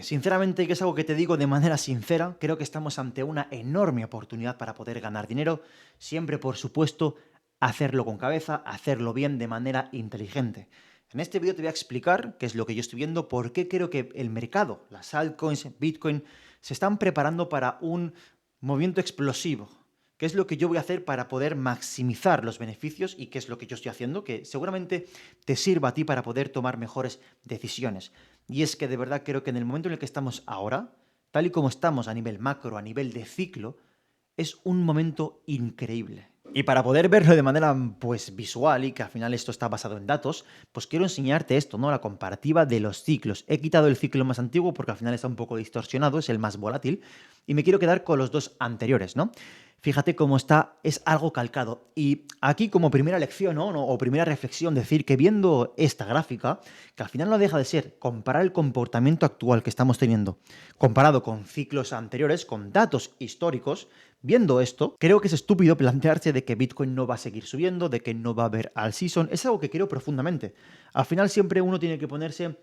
Sinceramente, que es algo que te digo de manera sincera, creo que estamos ante una enorme oportunidad para poder ganar dinero, siempre, por supuesto, hacerlo con cabeza, hacerlo bien de manera inteligente. En este vídeo te voy a explicar qué es lo que yo estoy viendo, por qué creo que el mercado, las altcoins, Bitcoin, se están preparando para un movimiento explosivo. ¿Qué es lo que yo voy a hacer para poder maximizar los beneficios y qué es lo que yo estoy haciendo? Que seguramente te sirva a ti para poder tomar mejores decisiones. Y es que de verdad creo que en el momento en el que estamos ahora, tal y como estamos a nivel macro, a nivel de ciclo, es un momento increíble. Y para poder verlo de manera pues visual y que al final esto está basado en datos, pues quiero enseñarte esto, ¿no? La comparativa de los ciclos. He quitado el ciclo más antiguo porque al final está un poco distorsionado, es el más volátil, y me quiero quedar con los dos anteriores, ¿no? Fíjate cómo está, es algo calcado. Y aquí como primera lección, ¿no? O primera reflexión, decir que viendo esta gráfica, que al final no deja de ser comparar el comportamiento actual que estamos teniendo, comparado con ciclos anteriores, con datos históricos, viendo esto, creo que es estúpido plantearse de que Bitcoin no va a seguir subiendo, de que no va a haber all season. Es algo que creo profundamente. Al final siempre uno tiene que ponerse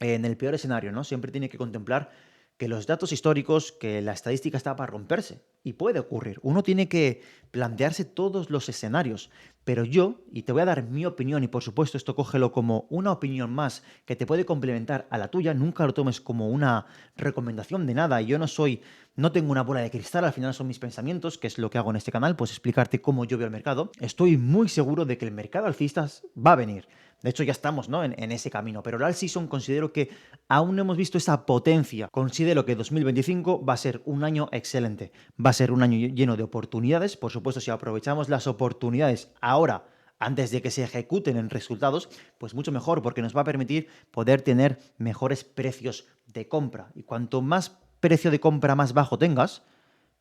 en el peor escenario, ¿no? Siempre tiene que contemplar que los datos históricos, que la estadística está para romperse. Y puede ocurrir. Uno tiene que plantearse todos los escenarios. Pero yo, y te voy a dar mi opinión, y por supuesto esto cógelo como una opinión más que te puede complementar a la tuya, nunca lo tomes como una recomendación de nada. Yo no tengo una bola de cristal, al final son mis pensamientos, que es lo que hago en este canal, pues explicarte cómo yo veo el mercado. Estoy muy seguro de que el mercado alcista va a venir. De hecho, ya estamos, ¿no? en ese camino. Pero el all season considero que aún no hemos visto esa potencia. Considero que 2025 va a ser un año excelente. Va a ser un año lleno de oportunidades. Por supuesto, si aprovechamos las oportunidades ahora, antes de que se ejecuten en resultados, pues mucho mejor, porque nos va a permitir poder tener mejores precios de compra. Y cuanto más precio de compra más bajo tengas,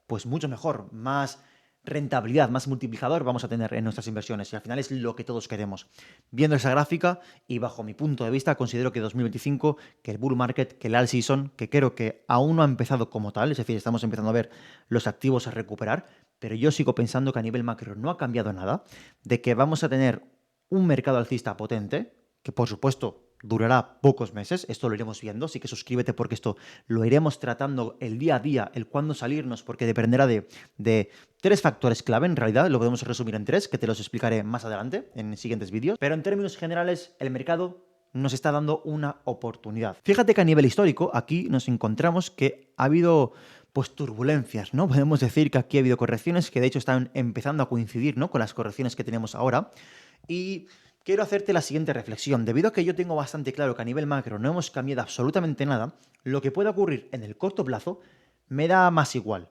pues mucho mejor, más rentabilidad, más multiplicador vamos a tener en nuestras inversiones y al final es lo que todos queremos. Viendo esa gráfica y bajo mi punto de vista, considero que 2025, que el bull market, que el all season, que creo que aún no ha empezado como tal, es decir, estamos empezando a ver los activos a recuperar, pero yo sigo pensando que a nivel macro no ha cambiado nada, de que vamos a tener un mercado alcista potente, que por supuesto durará pocos meses, esto lo iremos viendo, así que suscríbete porque esto lo iremos tratando el día a día, el cuándo salirnos, porque dependerá de tres factores clave, en realidad lo podemos resumir en tres, que te los explicaré más adelante en siguientes vídeos, pero en términos generales el mercado nos está dando una oportunidad. Fíjate que a nivel histórico aquí nos encontramos que ha habido pues turbulencias, ¿no? Podemos decir que aquí ha habido correcciones que de hecho están empezando a coincidir, ¿no? Con las correcciones que tenemos ahora y quiero hacerte la siguiente reflexión. Debido a que yo tengo bastante claro que a nivel macro no hemos cambiado absolutamente nada, lo que pueda ocurrir en el corto plazo me da más igual.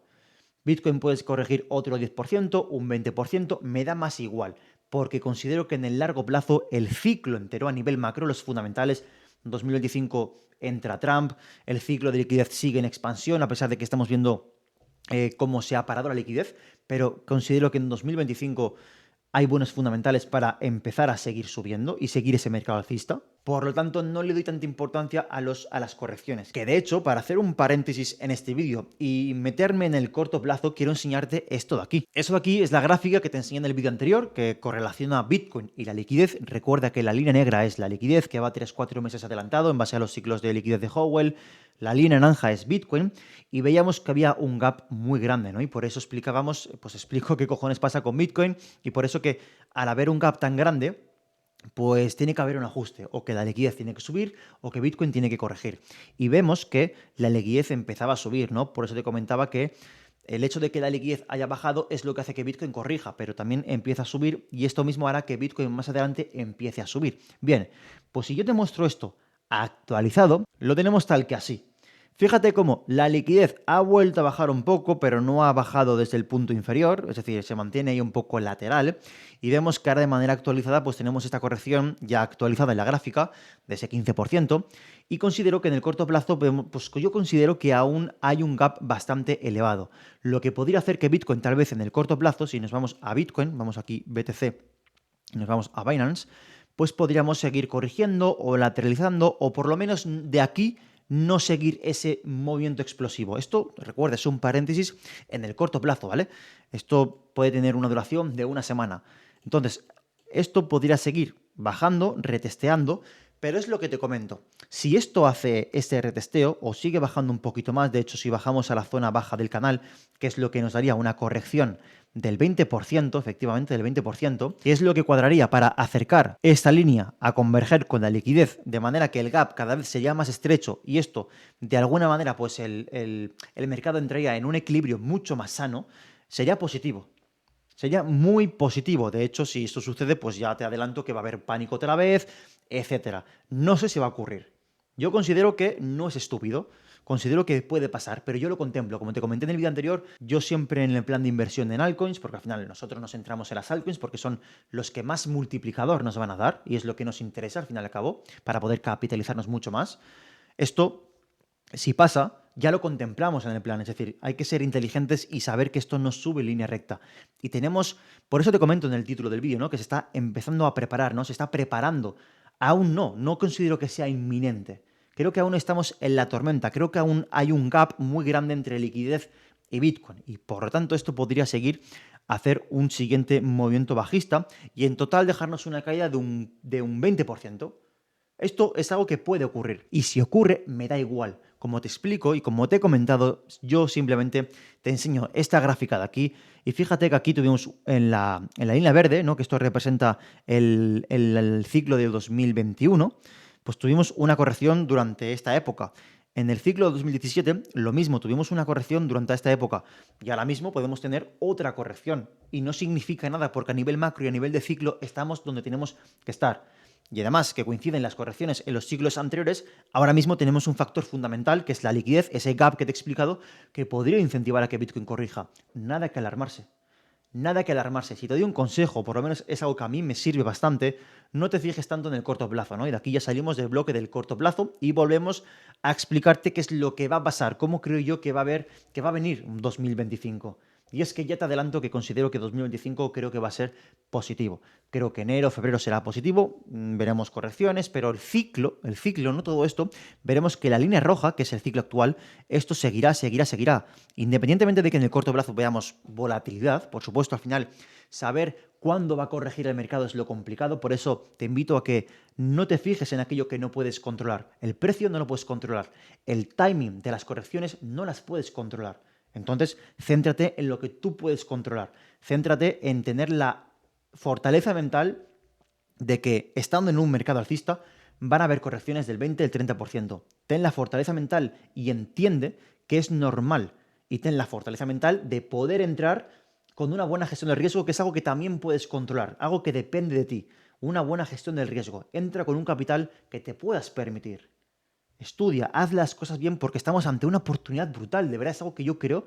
Bitcoin puedes corregir otro 10%, un 20%, me da más igual, porque considero que en el largo plazo el ciclo entero a nivel macro, los fundamentales, 2025 entra Trump, el ciclo de liquidez sigue en expansión, a pesar de que estamos viendo cómo se ha parado la liquidez, pero considero que en 2025 hay buenos fundamentales para empezar a seguir subiendo y seguir ese mercado alcista. Por lo tanto, no le doy tanta importancia a las correcciones. Que de hecho, para hacer un paréntesis en este vídeo y meterme en el corto plazo, quiero enseñarte esto de aquí. Eso de aquí es la gráfica que te enseñé en el vídeo anterior, que correlaciona Bitcoin y la liquidez. Recuerda que la línea negra es la liquidez, que va 3-4 meses adelantado en base a los ciclos de liquidez de Howell. La línea naranja es Bitcoin y veíamos que había un gap muy grande, ¿no? Y por eso explicábamos, pues explico qué cojones pasa con Bitcoin y por eso que al haber un gap tan grande, pues tiene que haber un ajuste, o que la liquidez tiene que subir, o que Bitcoin tiene que corregir. Y vemos que la liquidez empezaba a subir, ¿no? Por eso te comentaba que el hecho de que la liquidez haya bajado es lo que hace que Bitcoin corrija, pero también empieza a subir y esto mismo hará que Bitcoin más adelante empiece a subir. Bien, pues si yo te muestro esto actualizado, lo tenemos tal que así. Fíjate cómo la liquidez ha vuelto a bajar un poco, pero no ha bajado desde el punto inferior, es decir, se mantiene ahí un poco lateral. Y vemos que ahora de manera actualizada pues tenemos esta corrección ya actualizada en la gráfica de ese 15%. Y considero que en el corto plazo, pues yo considero que aún hay un gap bastante elevado. Lo que podría hacer que Bitcoin tal vez en el corto plazo, si nos vamos a Bitcoin, vamos aquí BTC y nos vamos a Binance, pues podríamos seguir corrigiendo o lateralizando o por lo menos de aquí no seguir ese movimiento explosivo. Esto, recuerda, es un paréntesis en el corto plazo, ¿vale? Esto puede tener una duración de una semana. Entonces, esto podría seguir bajando, retesteando, Pero es lo que te comento. Si esto hace este retesteo o sigue bajando un poquito más, de hecho, si bajamos a la zona baja del canal, que es lo que nos daría una corrección del 20%, efectivamente del 20%, que es lo que cuadraría para acercar esta línea a converger con la liquidez, de manera que el gap cada vez sería más estrecho y esto, de alguna manera, pues el mercado entraría en un equilibrio mucho más sano, sería positivo. Sería muy positivo. De hecho, si esto sucede, pues ya te adelanto que va a haber pánico otra vez, etcétera. No sé si va a ocurrir. Yo considero que no es estúpido. Considero que puede pasar, pero yo lo contemplo. Como te comenté en el vídeo anterior, yo siempre en el plan de inversión en altcoins, porque al final nosotros nos centramos en las altcoins porque son los que más multiplicador nos van a dar y es lo que nos interesa al final y al cabo para poder capitalizarnos mucho más. Esto si pasa, ya lo contemplamos en el plan, es decir, hay que ser inteligentes y saber que esto no sube en línea recta. Y tenemos, por eso te comento en el título del vídeo, ¿no? Que se está empezando a preparar, ¿no? Se está preparando. Aún no considero que sea inminente. Creo que aún estamos en la tormenta, creo que aún hay un gap muy grande entre liquidez y Bitcoin. Y por lo tanto esto podría seguir a hacer un siguiente movimiento bajista y en total dejarnos una caída de un 20%. Esto es algo que puede ocurrir y si ocurre me da igual. Como te explico y como te he comentado, yo simplemente te enseño esta gráfica de aquí y fíjate que aquí tuvimos en la línea verde, ¿no? Que esto representa el ciclo del 2021, pues tuvimos una corrección durante esta época. En el ciclo de 2017 lo mismo, tuvimos una corrección durante esta época y ahora mismo podemos tener otra corrección y no significa nada porque a nivel macro y a nivel de ciclo estamos donde tenemos que estar. Y además que coinciden las correcciones en los ciclos anteriores, ahora mismo tenemos un factor fundamental que es la liquidez, ese gap que te he explicado, que podría incentivar a que Bitcoin corrija. Nada que alarmarse. Nada que alarmarse. Si te doy un consejo, por lo menos es algo que a mí me sirve bastante, no te fijes tanto en el corto plazo, ¿no? Y de aquí ya salimos del bloque del corto plazo y volvemos a explicarte qué es lo que va a pasar, cómo creo yo que va a haber, que va a venir un 2025. Y es que ya te adelanto que considero que 2025 creo que va a ser positivo. Creo que enero, febrero será positivo, veremos correcciones, pero el ciclo, no todo esto, veremos que la línea roja, que es el ciclo actual, esto seguirá, seguirá, seguirá. Independientemente de que en el corto plazo veamos volatilidad, por supuesto, al final, saber cuándo va a corregir el mercado es lo complicado, por eso te invito a que no te fijes en aquello que no puedes controlar. El precio no lo puedes controlar, el timing de las correcciones no las puedes controlar. Entonces, céntrate en lo que tú puedes controlar. Céntrate en tener la fortaleza mental de que estando en un mercado alcista van a haber correcciones del 20, del 30%. Ten la fortaleza mental y entiende que es normal. Y ten la fortaleza mental de poder entrar con una buena gestión del riesgo, que es algo que también puedes controlar, algo que depende de ti. Una buena gestión del riesgo. Entra con un capital que te puedas permitir. Estudia, haz las cosas bien porque estamos ante una oportunidad brutal. De verdad es algo que yo creo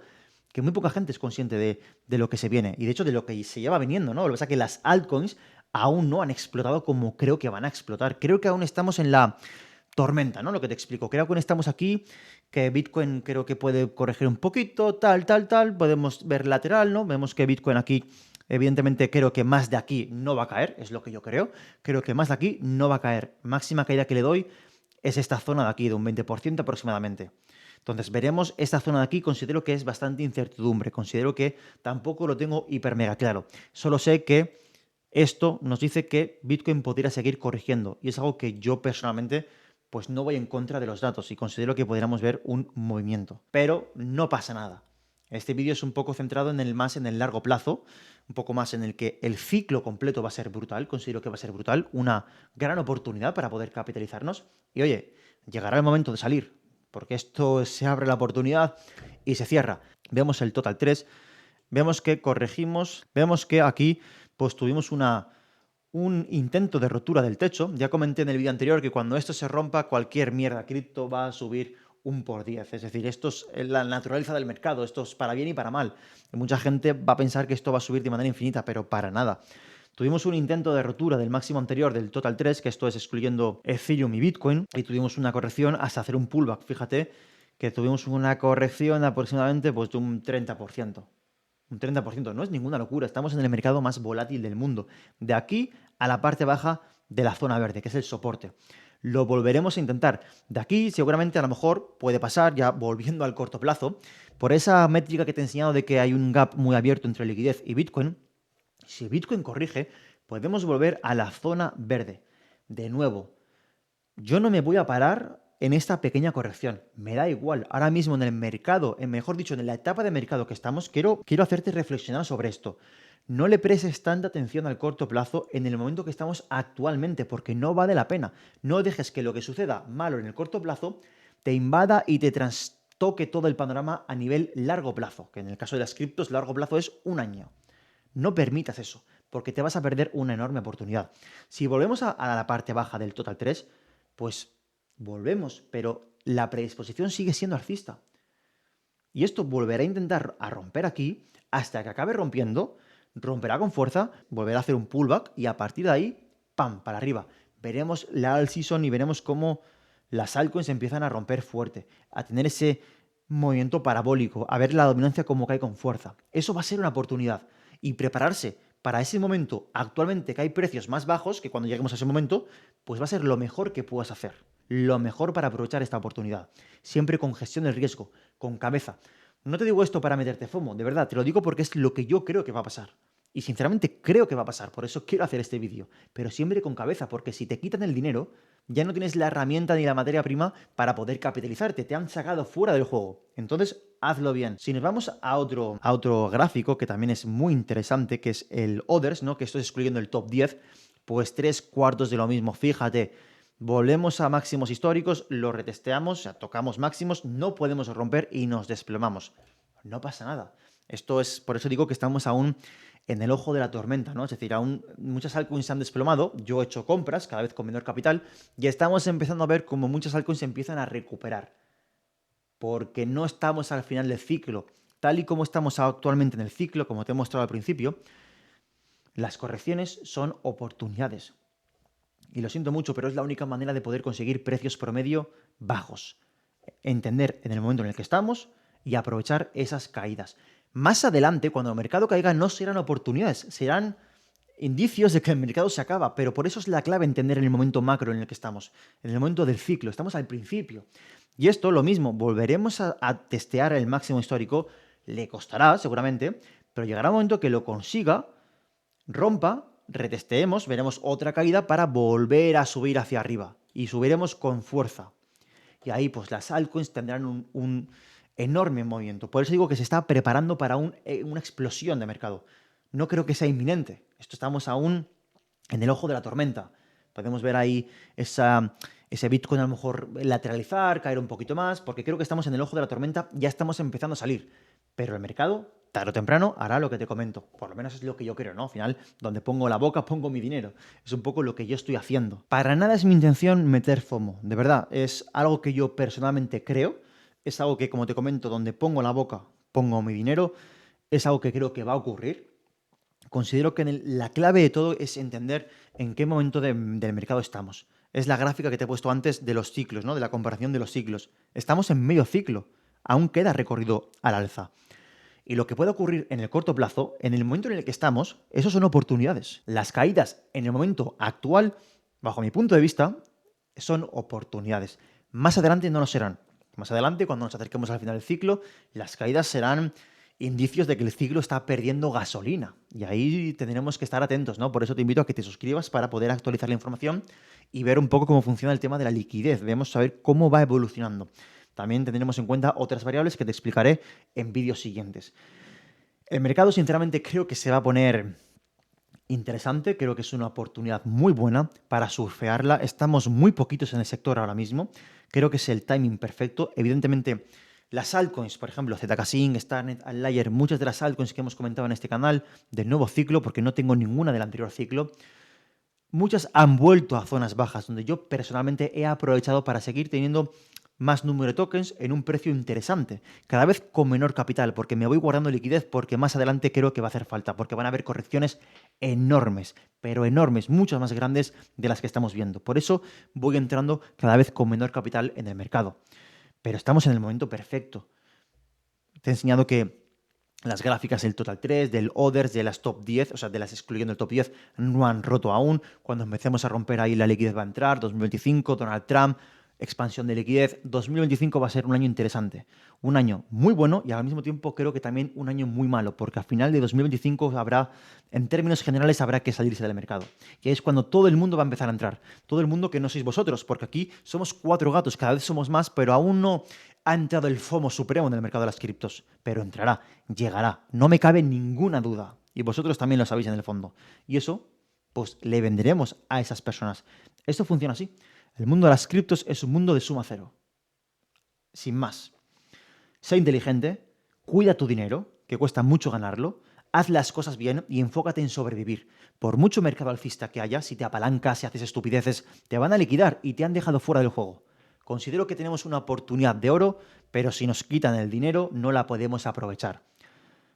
que muy poca gente es consciente de lo que se viene y de hecho de lo que se lleva viniendo, ¿no? Lo que pasa es que las altcoins aún no han explotado como creo que van a explotar. Creo que aún estamos en la tormenta, ¿no? Lo que te explico. Creo que aún estamos aquí, que Bitcoin creo que puede corregir un poquito, tal, tal, tal. Podemos ver lateral, ¿no? Vemos que Bitcoin aquí, evidentemente creo que más de aquí no va a caer, es lo que yo creo. Creo que más de aquí no va a caer. Máxima caída que le doy es esta zona de aquí, de un 20% aproximadamente. Entonces, veremos esta zona de aquí, considero que es bastante incertidumbre, considero que tampoco lo tengo hiper mega claro. Solo sé que esto nos dice que Bitcoin podría seguir corrigiendo y es algo que yo personalmente pues no voy en contra de los datos y considero que podríamos ver un movimiento. Pero no pasa nada. Este vídeo es un poco centrado más en el largo plazo, un poco más en el que el ciclo completo va a ser brutal, considero que va a ser brutal, una gran oportunidad para poder capitalizarnos. Y oye, llegará el momento de salir, porque esto se abre la oportunidad y se cierra. Vemos el total 3, vemos que corregimos, vemos que aquí pues tuvimos un intento de rotura del techo. Ya comenté en el vídeo anterior que cuando esto se rompa, cualquier mierda cripto va a subir un por 10. Es decir, esto es la naturaleza del mercado, esto es para bien y para mal. Y mucha gente va a pensar que esto va a subir de manera infinita, pero para nada. Tuvimos un intento de rotura del máximo anterior del Total 3, que esto es excluyendo Ethereum y Bitcoin, y tuvimos una corrección hasta hacer un pullback. Fíjate que tuvimos una corrección aproximadamente pues, de un 30%. Un 30% no es ninguna locura, estamos en el mercado más volátil del mundo. De aquí a la parte baja de la zona verde, que es el soporte. Lo volveremos a intentar. De aquí seguramente a lo mejor puede pasar, ya volviendo al corto plazo, por esa métrica que te he enseñado de que hay un gap muy abierto entre liquidez y Bitcoin. Si Bitcoin corrige, podemos volver a la zona verde. De nuevo, Yo no me voy a parar en esta pequeña corrección. Me da igual. Ahora mismo en el mercado, mejor dicho, en la etapa de mercado que estamos, quiero hacerte reflexionar sobre esto. No le prestes tanta atención al corto plazo en el momento que estamos actualmente, porque no vale la pena. No dejes que lo que suceda malo en el corto plazo te invada y te trastoque todo el panorama a nivel largo plazo, que en el caso de las criptos, largo plazo es un año. No permitas eso, porque te vas a perder una enorme oportunidad. Si volvemos a la parte baja del Total 3, pues volvemos, pero la predisposición sigue siendo alcista. Y esto volverá a intentar a romper aquí hasta que acabe rompiendo, romperá con fuerza, volverá a hacer un pullback y a partir de ahí, ¡pam!, para arriba. Veremos la all season y veremos cómo las altcoins empiezan a romper fuerte, a tener ese movimiento parabólico, a ver la dominancia como cae con fuerza. Eso va a ser una oportunidad y prepararse para ese momento, actualmente que hay precios más bajos, que cuando lleguemos a ese momento, pues va a ser lo mejor que puedas hacer. Lo mejor para aprovechar esta oportunidad. Siempre con gestión del riesgo, con cabeza. No te digo esto para meterte FOMO, de verdad, te lo digo porque es lo que yo creo que va a pasar. Y sinceramente creo que va a pasar, por eso quiero hacer este vídeo. Pero siempre con cabeza, porque si te quitan el dinero, ya no tienes la herramienta ni la materia prima para poder capitalizarte. Te han sacado fuera del juego. Entonces, hazlo bien. Si nos vamos a otro gráfico que también es muy interesante, que es el Others, ¿no? Que esto es excluyendo el top 10, pues 3/4 de lo mismo. Fíjate, volvemos a máximos históricos, lo retesteamos, o sea, tocamos máximos, no podemos romper y nos desplomamos. No pasa nada. Esto es, por eso digo que estamos aún en el ojo de la tormenta, ¿no? Es decir, aún muchas altcoins se han desplomado, yo he hecho compras cada vez con menor capital y estamos empezando a ver cómo muchas altcoins se empiezan a recuperar. Porque no estamos al final del ciclo. Tal y como estamos actualmente en el ciclo, como te he mostrado al principio, las correcciones son oportunidades. Y lo siento mucho, pero es la única manera de poder conseguir precios promedio bajos. Entender en el momento en el que estamos y aprovechar esas caídas. Más adelante, cuando el mercado caiga, no serán oportunidades, serán indicios de que el mercado se acaba, pero por eso es la clave entender en el momento macro en el que estamos, en el momento del ciclo, estamos al principio. Y esto, lo mismo, volveremos a testear el máximo histórico, le costará seguramente, pero llegará un momento que lo consiga, rompa, retesteemos, veremos otra caída para volver a subir hacia arriba y subiremos con fuerza. Y ahí pues las altcoins tendrán un enorme movimiento. Por eso digo que se está preparando para una explosión de mercado. No creo que sea inminente. Esto estamos aún en el ojo de la tormenta. Podemos ver ahí ese Bitcoin a lo mejor lateralizar, caer un poquito más, porque creo que estamos en el ojo de la tormenta, ya estamos empezando a salir. Pero el mercado, tarde o temprano, hará lo que te comento. Por lo menos es lo que yo creo, ¿no? Al final, donde pongo la boca, pongo mi dinero. Es un poco lo que yo estoy haciendo. Para nada es mi intención meter FOMO. De verdad, es algo que yo personalmente creo. Es algo que, como te comento, donde pongo la boca, pongo mi dinero. Es algo que creo que va a ocurrir. Considero que la clave de todo es entender en qué momento del mercado estamos. Es la gráfica que te he puesto antes de los ciclos, ¿no? De la comparación de los ciclos. Estamos en medio ciclo. Aún queda recorrido al alza. Y lo que puede ocurrir en el corto plazo, en el momento en el que estamos, eso son oportunidades. Las caídas en el momento actual, bajo mi punto de vista, son oportunidades. Más adelante no lo serán. Más adelante, cuando nos acerquemos al final del ciclo, las caídas serán indicios de que el ciclo está perdiendo gasolina. Y ahí tendremos que estar atentos, ¿no? Por eso te invito a que te suscribas para poder actualizar la información y ver un poco cómo funciona el tema de la liquidez. Debemos saber cómo va evolucionando. También tendremos en cuenta otras variables que te explicaré en vídeos siguientes. El mercado, sinceramente, creo que se va a poner interesante, creo que es una oportunidad muy buena para surfearla. Estamos muy poquitos en el sector ahora mismo, creo que es el timing perfecto. Evidentemente, las altcoins, por ejemplo, ZK-Sync, Starnet, Outlier, muchas de las altcoins que hemos comentado en este canal del nuevo ciclo, porque no tengo ninguna del anterior ciclo, muchas han vuelto a zonas bajas, donde yo personalmente he aprovechado para seguir teniendo más número de tokens en un precio interesante, cada vez con menor capital, porque me voy guardando liquidez, porque más adelante creo que va a hacer falta, porque van a haber correcciones enormes, pero enormes, muchas más grandes de las que estamos viendo. Por eso voy entrando cada vez con menor capital en el mercado. Pero estamos en el momento perfecto. Te he enseñado que las gráficas del Total 3, del Others, de las top 10, o sea, de las excluyendo el top 10, no han roto aún. Cuando empecemos a romper ahí la liquidez va a entrar, 2025, Donald Trump, expansión de liquidez. 2025 va a ser un año interesante, un año muy bueno y al mismo tiempo creo que también un año muy malo, porque al final de 2025 habrá, en términos generales, habrá que salirse del mercado. Y es cuando todo el mundo va a empezar a entrar. Todo el mundo que no sois vosotros, porque aquí somos 4 gatos, cada vez somos más, pero aún no ha entrado el FOMO supremo en el mercado de las criptos. Pero entrará, llegará, no me cabe ninguna duda. Y vosotros también lo sabéis en el fondo. Y eso, pues le venderemos a esas personas. Esto funciona así. El mundo de las criptos es un mundo de suma cero. Sin más. Sé inteligente, cuida tu dinero, que cuesta mucho ganarlo, haz las cosas bien y enfócate en sobrevivir. Por mucho mercado alcista que haya, si te apalancas, si haces estupideces, te van a liquidar y te han dejado fuera del juego. Considero que tenemos una oportunidad de oro, pero si nos quitan el dinero no la podemos aprovechar.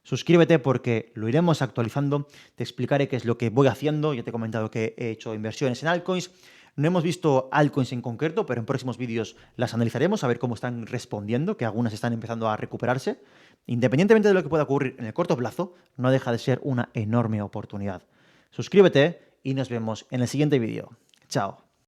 Suscríbete porque lo iremos actualizando, te explicaré qué es lo que voy haciendo, ya te he comentado que he hecho inversiones en altcoins, no hemos visto altcoins en concreto, pero en próximos vídeos las analizaremos a ver cómo están respondiendo, que algunas están empezando a recuperarse. Independientemente de lo que pueda ocurrir en el corto plazo, no deja de ser una enorme oportunidad. Suscríbete y nos vemos en el siguiente vídeo. Chao.